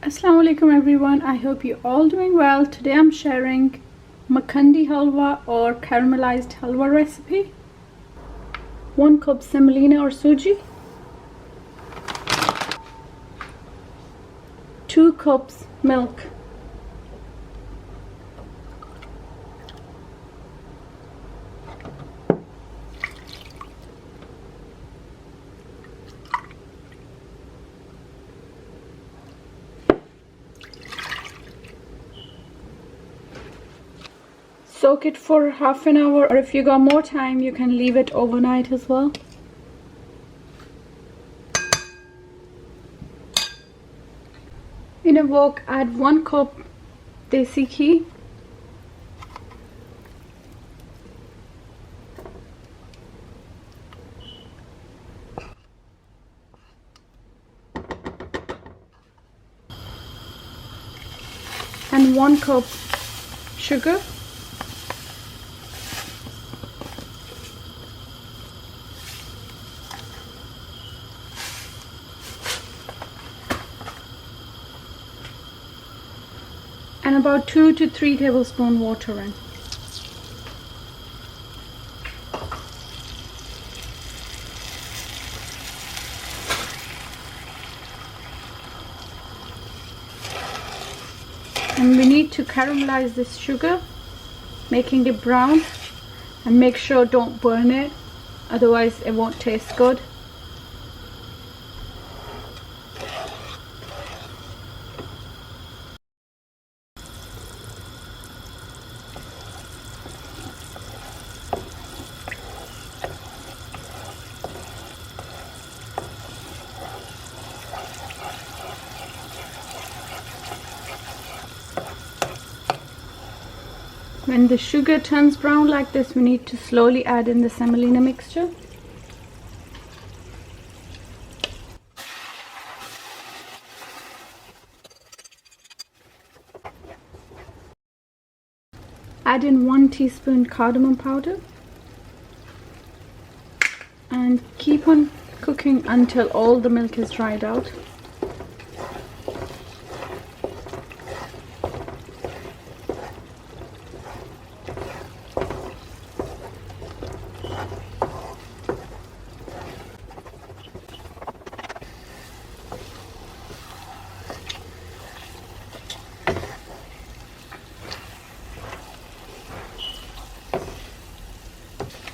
Assalamu alaikum everyone. I hope you're all doing well. Today I'm sharing Makhandi halwa or caramelized halwa recipe. 1 cup semolina or soji, 2 cups milk, soak it for half an hour, or if you got more time you can leave it overnight as well. In a wok, add 1 cup desi ghee, and 1 cup sugar, and about 2 to 3 tablespoons water in. And we need to caramelize this sugar, making it brown, and make sure don't burn it, otherwise it won't taste good. When the sugar turns brown like this, we need to slowly add in the semolina mixture. Add in 1 teaspoon cardamom powder and keep on cooking until all the milk is dried out.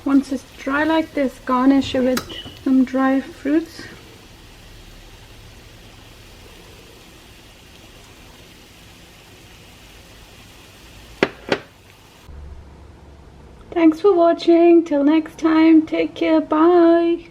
Once it's dry like this, garnish it with some dry fruits. Thanks for watching. Till next time, take care. Bye.